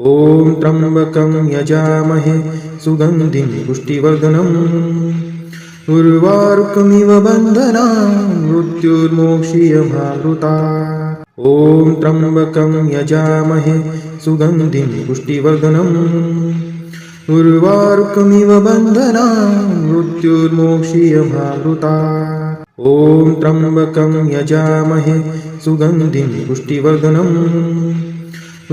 ॐ त्र्यम्बकं यजामहे सुगन्धिं पुष्टिवर्धनम् उर्वारुकमिव बन्धनान् मृत्युर्मोक्षीयमामृतात् ॐ त्र्यम्बकं यजामहे सुगन्धिं पुष्टिवर्धनम् उर्वारुकमिव बन्धनान् मृत्युर्मोक्षीयमामृतात् ॐ त्र्यम्बकं यजामहे सुगन्धिं पुष्टिवर्धनम्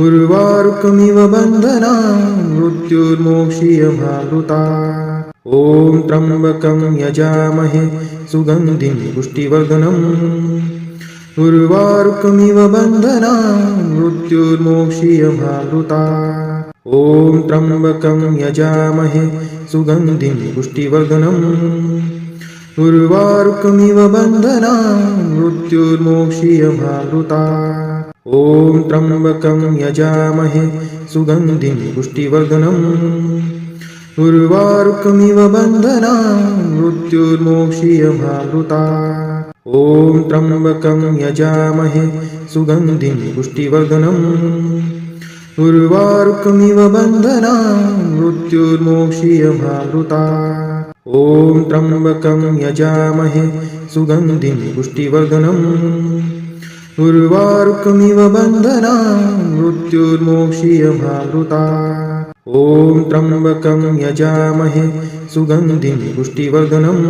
उर्वारुकमिव बन्धनान् मृत्युर्मोक्षीयमामृतात् ॐ त्र्यम्बकं यजामहे सुगन्धिं पुष्टिवर्धनम् उर्वारुकमिव बन्धनान् मृत्युर्मोक्षीयमामृतात् ॐ त्र्यम्बकं यजामहे सुगन्धिं पुष्टिवर्धनम् उर्वारुकमिव बन्धनान् मृत्युर्मोक्षीयमामृतात् ॐ त्र्यम्बकं यजामहे सुगन्धिं पुष्टिवर्धनम् उर्वारुकमिव बन्धनान् मृत्युर्मोक्षीयमामृतात् ॐ त्र्यम्बकं यजामहे सुगन्धिं पुष्टिवर्धनम् उर्वारुकमिव बन्धनान् मृत्युर्मोक्षीयमामृतात् ॐ त्र्यम्बकं यजामहे सुगन्धिं पुष्टिवर्धनम् उर्वारुकमिव बन्धनान् मृत्युर्मोक्षीयमामृतात् ॐ त्र्यम्बकं यजामहे सुगन्धिं पुष्टिवर्धनम्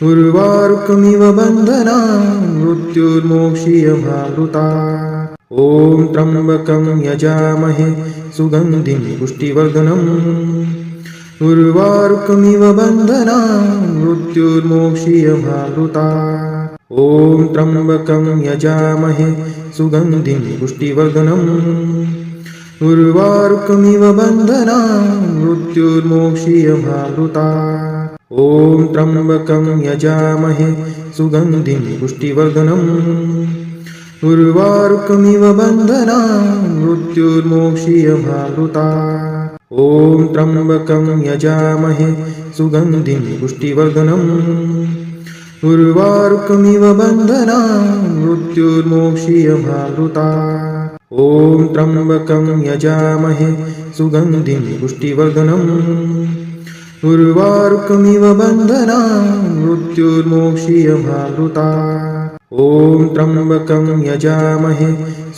उर्वारुकमिव बन्धनान् मृत्युर्मोक्षीयमामृतात् ॐ त्र्यम्बकं यजामहे सुगन्धिं पुष्टिवर्धनम् उर्वारुकमिव बन्धनान् मृत्युर्मोक्षीयमामृतात् ॐ त्र्यम्बकं यजामहे सुगन्धिं पुष्टिवर्धनम् उर्वारुकमिव बन्धनान् मृत्युर्मोक्षीयमामृतात् ॐ त्र्यम्बकं यजामहे सुगन्धिं पुष्टिवर्धनम् उर्वारुकमिव बन्धनान् मृत्युर्मोक्षीयमामृतात् ॐ त्र्यम्बकं यजामहे सुगन्धिं पुष्टिवर्धनम् उर्वारुकमिव बन्धनान् मृत्युर्मोक्षीयमामृतात् ॐ त्र्यम्बकं यजामहे सुगन्धिं पुष्टिवर्धनम् उर्वारुकमिव बन्धनान् मृत्युर्मोक्षीयमामृतात् ॐ त्र्यम्बकं यजामहे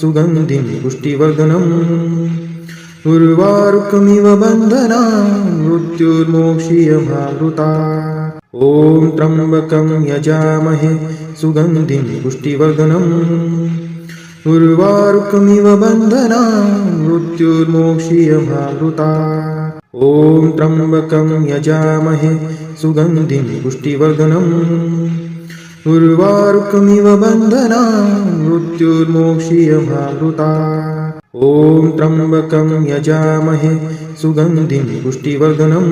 सुगन्धिं पुष्टिवर्धनम् उर्वारुकमिव बन्धनान् मृत्युर्मोक्षीयमामृतात् ॐ त्र्यम्बकं यजामहे सुगन्धिं पुष्टिवर्धनम् उर्वारुकमिव बन्धनान् मृत्युर्मोक्षीयमामृतात् ॐ त्र्यम्बकं यजामहे सुगन्धिं पुष्टिवर्धनम् उर्वारुकमिव बन्धनान् मृत्युर्मोक्षीयमामृतात् ॐ त्र्यम्बकं यजामहे सुगन्धिं पुष्टिवर्धनम्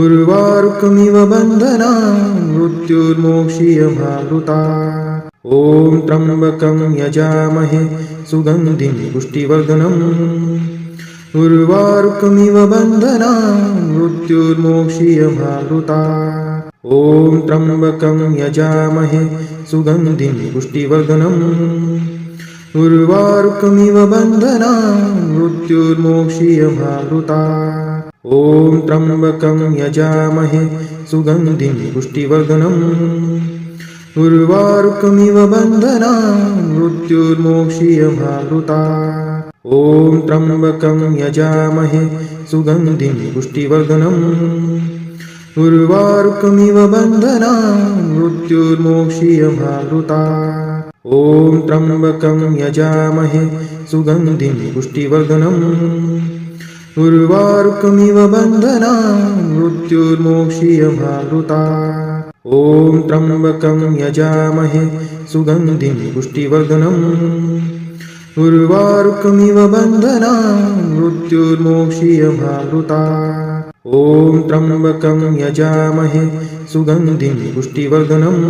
उर्वारुकमिव बन्धनान् मृत्युर्मोक्षीयमामृतात् ॐ त्र्यम्बकं यजामहे सुगन्धिं पुष्टिवर्धनम् उर्वारुकमिव बन्धनान् मृत्युर्मोक्षीयमामृतात् ॐ त्र्यम्बकं यजामहे सुगन्धिं पुष्टिवर्धनम् उर्वारुकमिव बन्धनान् मृत्युर्मोक्षीयमामृतात् ॐ त्र्यम्बकं यजामहे सुगन्धिं पुष्टिवर्धनम् उर्वारुकमिव बन्धनान् मृत्युर्मोक्षीयमामृतात् ॐ त्र्यम्बकं यजामहे सुगन्धिं पुष्टिवर्धनम् उर्वारुकमिव बन्धनान् मृत्युर्मोक्षीयमामृतात् ॐ त्र्यम्बकं यजामहे सुगन्धिं पुष्टिवर्धनम् उर्वारुकमिव बन्धनान् मृत्युर्मोक्षीयमामृतात् ॐ त्र्यम्बकं यजामहे सुगन्धिं पुष्टिवर्धनम् उर्वारुकमिव बन्धनान् मृत्युर्मोक्षीयमामृतात् ॐ त्र्यम्बकं यजामहे सुगन्धिं पुष्टिवर्धनम्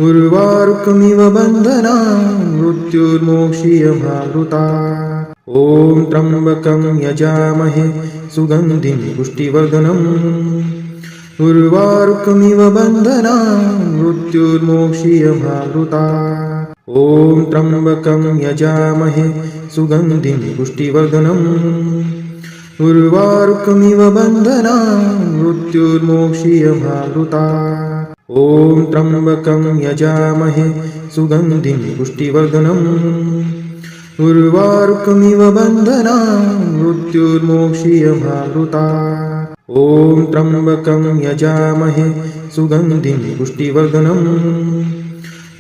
उर्वारुकमिव बन्धनान् मृत्युर्मोक्षीयमामृतात् ॐ त्र्यम्बकं यजामहे सुगन्धिं पुष्टिवर्धनम् उर्वारुकमिव बन्धनान् मृत्युर्मोक्षीयमामृतात् ॐ त्र्यम्बकं यजामहे सुगन्धिं पुष्टिवर्धनम् उर्वारुकमिव बन्धनान् मृत्युर्मोक्षीयमामृतात् ॐ त्र्यम्बकं यजामहे सुगन्धिं पुष्टिवर्धनम् उर्वारुकमिव बन्धनान् मृत्युर्मोक्षीयमामृतात् ॐ त्र्यम्बकं यजामहे सुगन्धिं पुष्टिवर्धनम्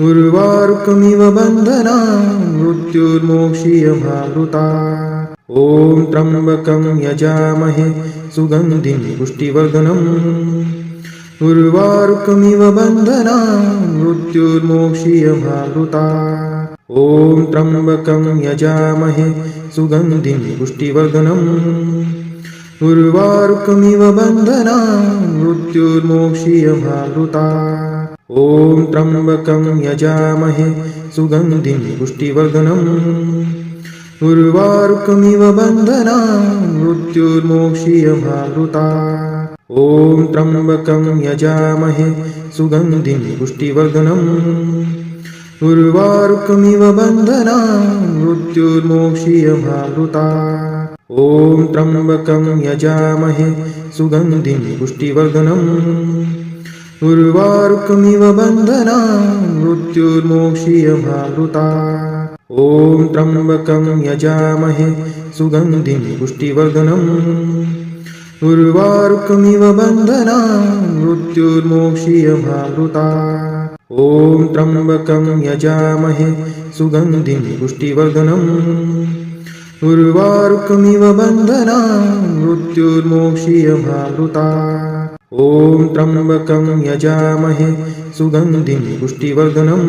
उर्वारुकमिव बन्धनान् मृत्युर्मोक्षीयमामृतात् ॐ त्र्यम्बकं यजामहे सुगन्धिं पुष्टिवर्धनम् उर्वारुकमिव बन्धनान् मृत्युर्मोक्षीयमामृतात् ॐ त्र्यम्बकं यजामहे सुगन्धिं पुष्टिवर्धनम् उर्वारुकमिव बन्धनान् मृत्युर्मोक्षीयमामृतात् ॐ त्र्यम्बकं यजामहे सुगन्धिं पुष्टिवर्धनम् उर्वारुकमिव बन्धनान् मृत्युर्मोक्षीयमामृतात् ॐ त्र्यम्बकं यजामहे सुगन्धिं पुष्टिवर्धनम् उर्वारुकमिव बन्धनान् मृत्युर्मोक्षीयमामृतात् ॐ त्र्यम्बकं यजामहे सुगन्धिं पुष्टिवर्धनम् उर्वारुकमिव बन्धनान् मृत्युर्मोक्षीयमामृतात् ॐ त्र्यम्बकं यजामहे सुगन्धिं पुष्टिवर्धनम् उर्वारुकमिव बन्धनान् मृत्युर्मोक्षीयमामृतात् ॐ त्र्यम्बकं यजामहे सुगन्धिं पुष्टिवर्धनम् उर्वारुकमिव बन्धनान् मृत्युर्मोक्षीयमामृतात् ॐ त्र्यम्बकं यजामहे सुगन्धिं पुष्टिवर्धनम्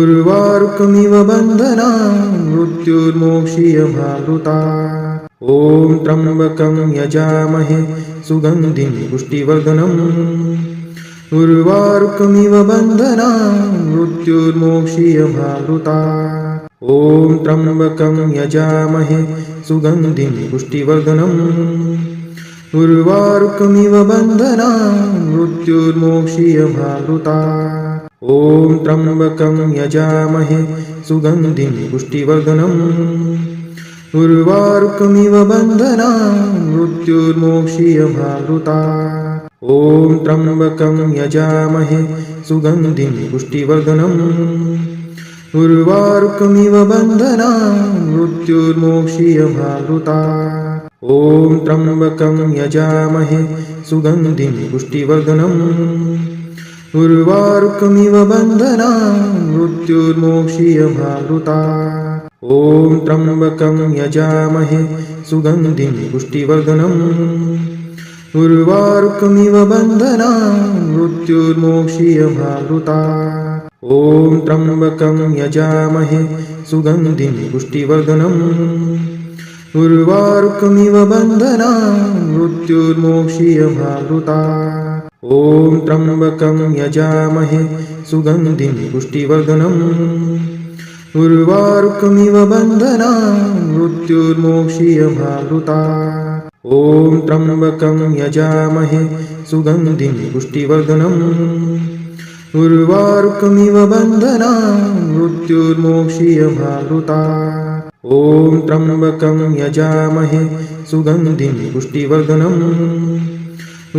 उर्वारुकमिव बन्धनान् मृत्युर्मोक्षीयमामृतात् ॐ त्र्यम्बकं यजामहे सुगन्धिं पुष्टिवर्धनम् उर्वारुकमिव बन्धनान् मृत्युर्मोक्षीयमामृतात् ॐ त्र्यम्बकं यजामहे सुगन्धिं पुष्टिवर्धनम् उर्वारुकमिव बन्धनान् मृत्युर्मोक्षीयमामृतात् ॐ त्र्यम्बकं यजामहे सुगन्धिं पुष्टिवर्धनम् उर्वारुकमिव बन्धनान् मृत्युर्मोक्षीयमामृतात् ॐ त्र्यम्बकं यजामहे सुगन्धिं पुष्टिवर्धनम् उर्वारुकमिव बन्धनान् मृत्युर्मोक्षीयमामृतात् ॐ त्र्यम्बकं यजामहे सुगन्धिं पुष्टिवर्धनम् उर्वारुकमिव बन्धनान् मृत्युर्मोक्षीयमामृतात् ॐ त्र्यम्बकं यजामहे सुगन्धिं पुष्टिवर्धनम् उर्वारुकमिव बन्धनान् मृत्युर्मोक्षीयमामृतात् ॐ त्र्यम्बकं यजामहे सुगन्धिं पुष्टिवर्धनम् उर्वारुकमिव बन्धनान् मृत्युर्मोक्षीयमामृतात् ॐ त्र्यम्बकं यजामहे सुगन्धिं पुष्टिवर्धनम् उर्वारुकमिव बन्धनान् मृत्युर्मोक्षीयमामृतात् ॐ त्र्यम्बकं यजामहे सुगन्धिं पुष्टिवर्धनम् उर्वारुकमिव बन्धनान् मृत्युर्मोक्षीयमामृतात् ॐ त्र्यम्बकं यजामहे सुगन्धिं पुष्टिवर्धनम्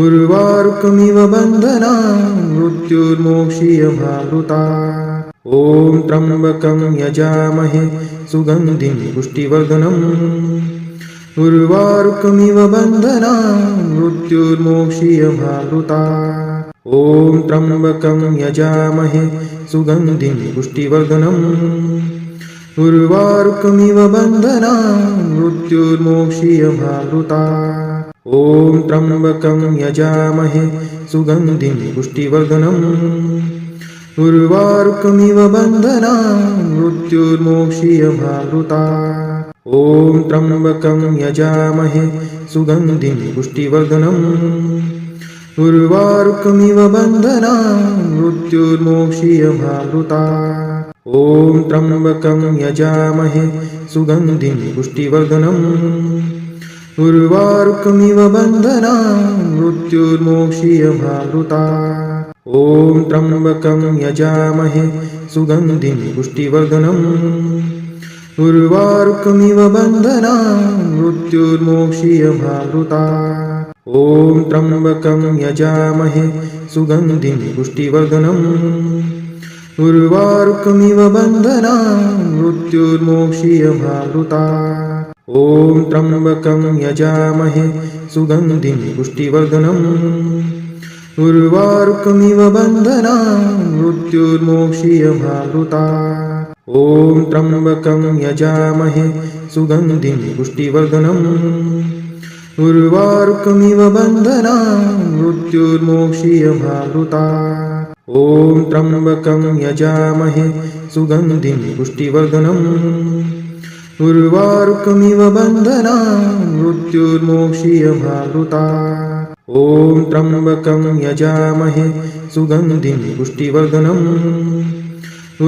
उर्वारुकमिव बन्धनान् मृत्युर्मोक्षीयमामृतात् ॐ त्र्यम्बकं यजामहे सुगन्धिं पुष्टिवर्धनम् उर्वारुकमिव बन्धनान् मृत्युर्मोक्षीयमामृतात् ॐ त्र्यम्बकं यजामहे सुगन्धिं पुष्टिवर्धनम् उर्वारुकमिव बन्धनान् मृत्युर्मोक्षीयमामृतात् ॐ त्र्यम्बकं यजामहे सुगन्धिं पुष्टिवर्धनम् उर्वारुकमिव बन्धनान् मृत्युर्मोक्षीयमामृतात् ॐ त्र्यम्बकं यजामहे सुगन्धिं पुष्टिवर्धनम् उर्वारुकमिव बन्धनान् मृत्युर्मोक्षीयमामृतात् ॐ त्र्यम्बकं यजामहे सुगन्धिं पुष्टिवर्धनम् उर्वारुकमिव बन्धनान् मृत्युर्मोक्षीयमामृतात् ॐ त्र्यम्बकं यजामहे सुगन्धिं पुष्टिवर्धनम् उर्वारुकमिव बन्धनान् मृत्युर्मोक्षीयमामृतात् ॐ त्र्यम्बकं यजामहे सुगन्धिं पुष्टिवर्धनम् उर्वारुकमिव बन्धनान् मृत्युर्मोक्षीयमामृतात् ॐ त्र्यम्बकं यजामहे सुगन्धिं पुष्टिवर्धनम् उर्वारुकमिव बन्धनान् मृत्युर्मोक्षीयमामृतात् ॐ त्र्यम्बकं यजामहे सुगन्धिं पुष्टिवर्धनम् उर्वारुकमिव बन्धनान् मृत्युर्मोक्षीयमामृतात् ॐ त्र्यम्बकं यजामहे सुगन्धिं पुष्टिवर्धनम् उर्वारुकमिव बन्धनान् मृत्युर्मोक्षीयमामृतात् ॐ त्र्यम्बकं यजामहे सुगन्धिं पुष्टिवर्धनम्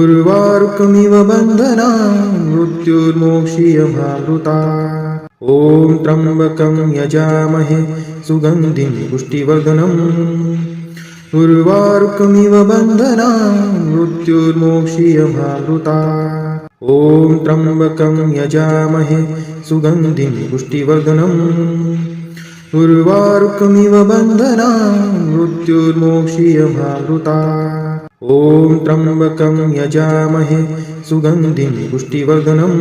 उर्वारुकमिव बन्धनान् मृत्युर्मोक्षीयमामृतात् ॐ त्र्यम्बकं यजामहे सुगन्धिं पुष्टिवर्धनम् उर्वारुकमिव बन्धनान् मृत्युर्मोक्षीयमामृतात् ॐ त्र्यम्बकं यजामहे सुगन्धिं पुष्टिवर्धनम् उर्वारुकमिव बन्धनान् मृत्युर्मोक्षीयमामृतात् ॐ त्र्यम्बकं यजामहे सुगन्धिं पुष्टिवर्धनम्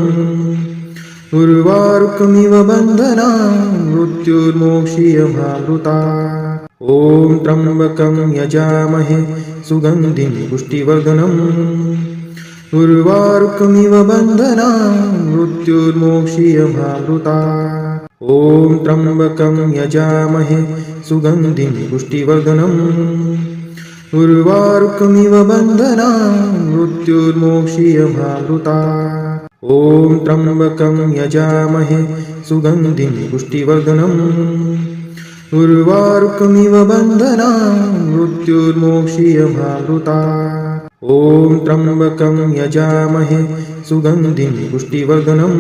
उर्वारुकमिव बन्धनान् मृत्युर्मोक्षीयमामृतात् ॐ त्र्यम्बकं यजामहे सुगन्धिं पुष्टिवर्धनम् उर्वारुकमिव बन्धनान् मृत्युर्मोक्षीयमामृतात् ॐ त्र्यम्बकं यजामहे सुगन्धिं पुष्टिवर्धनम् उर्वारुकमिव बन्धनान् मृत्युर्मोक्षीयमामृतात् ॐ त्र्यम्बकं यजामहे सुगन्धिं पुष्टिवर्धनम् उर्वारुकमिव बन्धनान् मृत्युर्मोक्षीयमामृतात् ॐ त्र्यम्बकं यजामहे सुगन्धिं पुष्टिवर्धनम्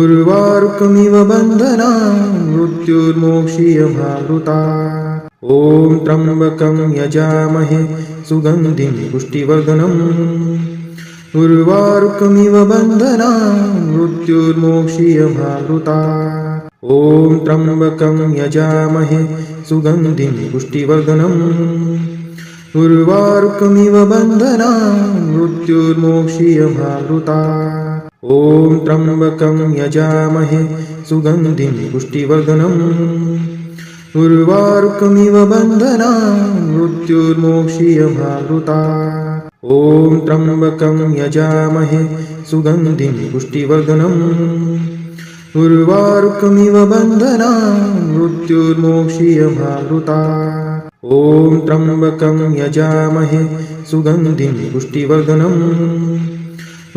उर्वारुकमिव बन्धनान् मृत्युर्मोक्षीयमामृतात् ॐ त्र्यम्बकं यजामहे सुगन्धिं पुष्टिवर्धनम् उर्वारुकमिव बन्धनान् मृत्युर्मोक्षीयमामृतात् ॐ त्र्यम्बकं यजामहे सुगन्धिं पुष्टिवर्धनम् उर्वारुकमिव बन्धनान् मृत्युर्मोक्षीयमामृतात् ॐ त्र्यम्बकं यजामहे सुगन्धिं पुष्टिवर्धनम् उर्वारुकमिव बन्धनान् मृत्युर्मोक्षीयमामृतात् ॐ त्र्यम्बकं यजामहे सुगन्धिं पुष्टिवर्धनम् उर्वारुकमिव बन्धनान् मृत्युर्मोक्षीयमामृतात् ॐ त्र्यम्बकं यजामहे सुगन्धिं पुष्टिवर्धनम्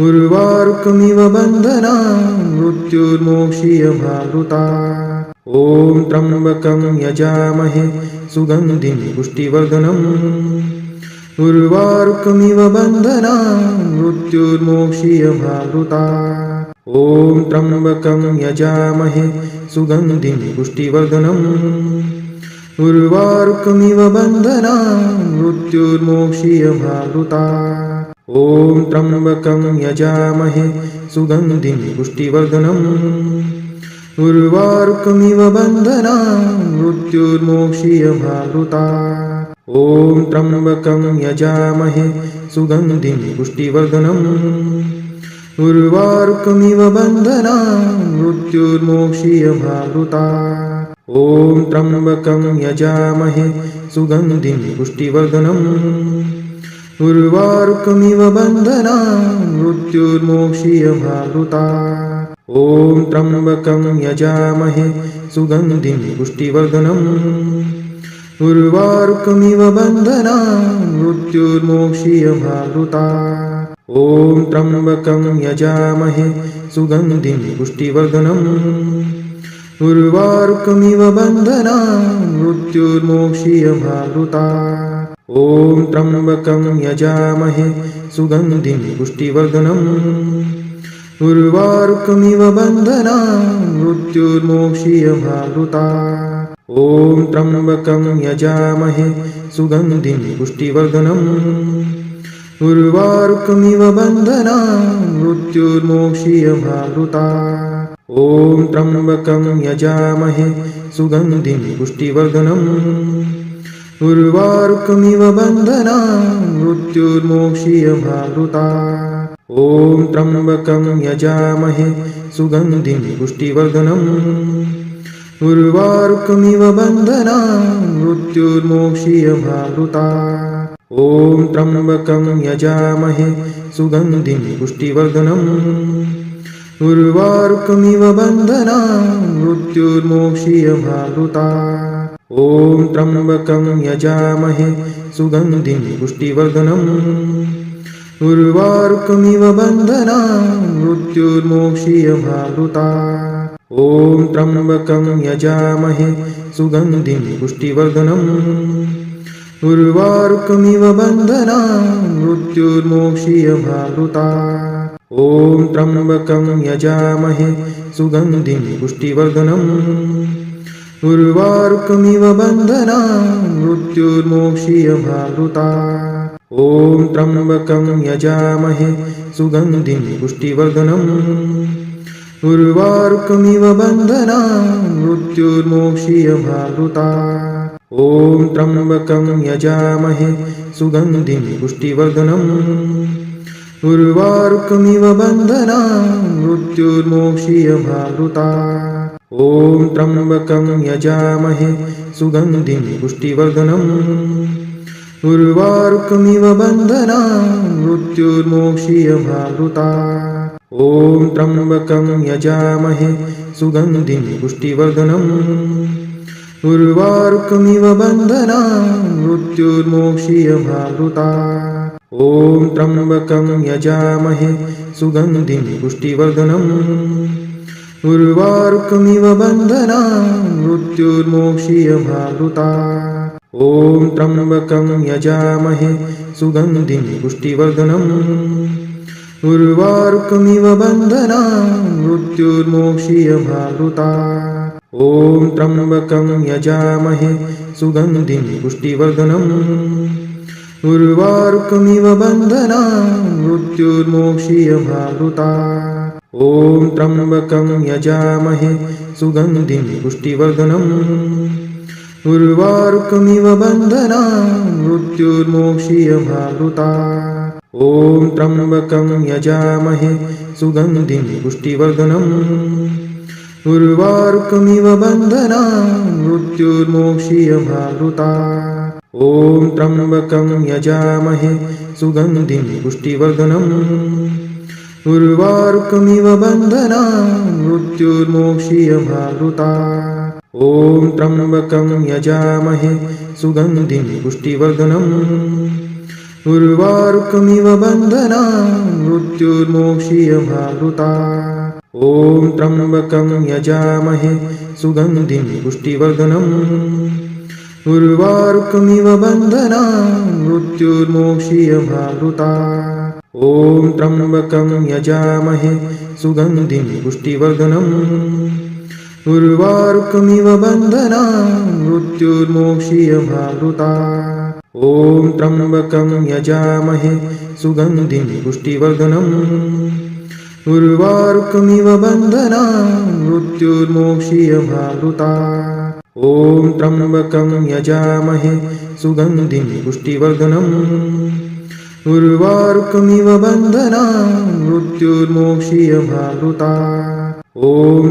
उर्वारुकमिव बन्धनान् मृत्युर्मोक्षीयमामृतात् ॐ त्र्यम्बकं यजामहे सुगन्धिं पुष्टिवर्धनम् उर्वारुकमिव बन्धनान् मृत्युर्मोक्षीयमामृतात् ॐ त्र्यम्बकं यजामहे सुगन्धिं पुष्टिवर्धनम् उर्वारुकमिव बन्धनान् मृत्युर्मोक्षीयमामृतात् ॐ त्र्यम्बकं यजामहे सुगन्धिं पुष्टिवर्धनम् उर्वारुकमिव बन्धनान् मृत्युर्मोक्षीयमामृतात् ॐ त्र्यम्बकं यजामहे सुगन्धिं पुष्टिवर्धनम् उर्वारुकमिव बन्धनान् मृत्युर्मोक्षीयमामृतात् ॐ त्र्यम्बकं यजामहे सुगन्धिं पुष्टिवर्धनम् उर्वारुकमिव बन्धनान् मृत्युर्मोक्षीयमामृतात् ॐ त्र्यम्बकं यजामहे सुगन्धिं पुष्टिवर्धनम् उर्वारुकमिव बन्धनान् मृत्युर्मोक्षीयमामृतात् ॐ त्र्यम्बकं यजामहे सुगन्धिं पुष्टिवर्धनम् उर्वारुकमिव बन्धनान् मृत्युर्मोक्षीयमामृतात् ॐ त्र्यम्बकं यजामहे सुगन्धिं पुष्टिवर्धनम् उर्वारुकमिव बन्धनान् मृत्युर्मोक्षीयमामृतात् ॐ त्र्यम्बकं यजामहे सुगन्धिं पुष्टिवर्धनम् उर्वारुकमिव बन्धनान् मृत्युर्मोक्षीयमावृता ॐ त्र्यम्बकं यजामहे सुगन्धिं पुष्टिवर्धनम् उर्वारुकमिव बन्धनान् मृत्युर्मोक्षीयमावृता ॐ त्र्यम्बकं यजामहे सुगन्धिं पुष्टिवर्धनम् उर्वारुकमिव बन्धनान् मृत्युर्मोक्षीयमावृता ॐ त्र्यम्बकं यजामहे सुगन्धिं पुष्टिवर्धनम् उर्वारुकमिव बन्धनान् मृत्युर्मोक्षीयमावृता ॐ त्र्यम्बकं यजामहे सुगन्धिं पुष्टिवर्धनम् उर्वारुकमिव बन्धनान् मृत्युर्मोक्षीयमावृता ॐ त्र्यम्बकं यजामहे सुगन्धिं पुष्टिवर्धनम् उर्वारुकमिव बन्धनान् मृत्युर्मोक्षीयमावृता ॐ त्र्यम्बकं यजामहे सुगन्धिं पुष्टिवर्धनम् उर्वारुकमिव बन्धनान् मृत्युर्मोक्षीयमावृता ॐ त्र्यम्बकं यजामहे सुगन्धिं पुष्टिवर्धनम् उर्वारुकमिव बन्धनान् मृत्युर्मोक्षीयमावृता ॐ त्र्यम्बकं यजामहे सुगन्धिं पुष्टिवर्धनम् उर्वारुकमिव बन्धनान् मृत्युर्मोक्षीयमावृता ॐ त्र्यम्बकं यजामहे सुगन्धिं पुष्टिवर्धनम् उर्वारुकमिव बन्धनान् मृत्युर्मोक्षीयमावृता ॐ त्र्यम्बकं यजामहे सुगन्धिं पुष्टिवर्धनम् उर्वारुकमिव बन्धनान् मृत्युर्मोक्षीयमावृता ॐ त्र्यम्बकं यजामहे सुगन्धिं पुष्टिवर्धनम् उर्वारुकमिव बन्धनान् मृत्युर्मोक्षीयमावृता ॐ त्र्यम्बकं यजामहे सुगन्धिं पुष्टिवर्धनम् उर्वारुकमिव बन्धनान् मृत्युर्मोक्षीयमावृता ॐ त्र्यम्बकं यजामहे सुगन्धिं पुष्टिवर्धनम् उर्वारुकमिव बन्धनान् मृत्युर्मोक्षीयमावृता ॐ त्र्यम्बकं यजामहे सुगन्धिं पुष्टिवर्धनम् उर्वारुकमिव बन्धनान् मृत्युर्मोक्षीयमावृता ॐ त्र्यम्बकं यजामहे सुगन्धिं पुष्टिवर्धनम् उर्वारुकमिव बन्धनान् मृत्युर्मोक्षीयमावृता ॐ त्र्यम्बकं यजामहे सुगन्धिं पुष्टिवर्धनम् उर्वारुकमिव बन्धनान् मृत्युर्मोक्षीयमावृता ॐ त्र्यम्बकं यजामहे सुगन्धिं पुष्टिवर्धनम् उर्वारुकमिव बन्धनान् मृत्युर्मोक्षीयमावृता ॐ त्र्यम्बकं यजामहे सुगन्धिं पुष्टिवर्धनम् उर्वारुकमिव बन्धनान् मृत्युर्मोक्षीयमावृता ॐ त्र्यम्बकं यजामहे सुगन्धिं पुष्टिवर्धनम् उर्वारुकमिव बन्धनान् मृत्युर्मोक्षीयमावृता ॐ त्र्यम्बकं यजामहे सुगन्धिं पुष्टिवर्धनम् उर्वारुकमिव बन्धनान् मृत्युर्मोक्षीयमावृता ॐ त्र्यम्बकं यजामहे सुगन्धिं पुष्टिवर्धनम् उर्वारुकमिव बन्धनान् मृत्युर्मोक्षीयमावृता ॐ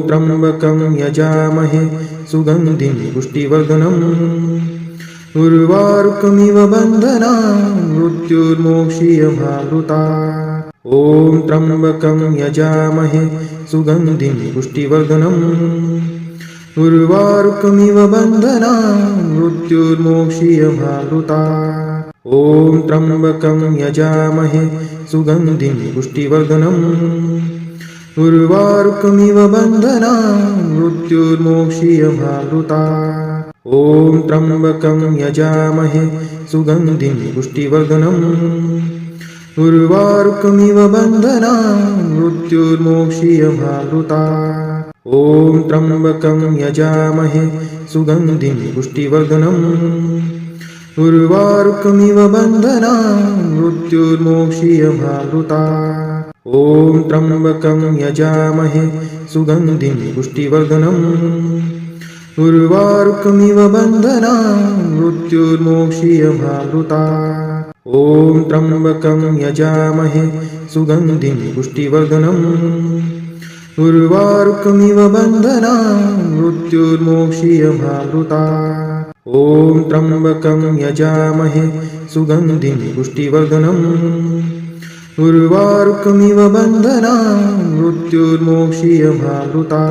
त्र्यम्बकं यजामहे सुगन्धिं पुष्टिवर्धनम् उर्वारुकमिव बन्धनान् मृत्युर्मोक्षीयमावृता ॐ त्र्यम्बकं यजामहे सुगन्धिं पुष्टिवर्धनम् उर्वारुकमिव बन्धनान् मृत्युर्मोक्षीयमावृता ॐ त्र्यम्बकं यजामहे सुगन्धिं पुष्टिवर्धनम् उर्वारुकमिव बन्धनान् मृत्युर्मोक्षीयमावृता ॐ त्र्यम्बकं यजामहे सुगन्धिं पुष्टिवर्धनम् उर्वारुकमिव बन्धनान् मृत्युर्मोक्षीयमावृता ॐ त्र्यम्बकं यजामहे सुगन्धिं पुष्टिवर्धनम् उर्वारुकमिव बन्धनान् मृत्युर्मोक्षीयमामृता ॐ त्र्यम्बकं यजामहे सुगन्धिं पुष्टिवर्धनम् उर्वारुकमिव बन्धनान् मृत्युर्मोक्षीयमामृता ॐ त्र्यम्बकं यजामहे सुगन्धिं पुष्टिवर्धनम् उर्वारुकमिव बन्धनान् मृत्युर्मोक्षीयमामृता ॐ त्र्यम्बकं यजामहे सुगन्धिं पुष्टिवर्धनम् उर्वारुकमिव बन्धनान् मृत्युर्मोक्षीयमामृता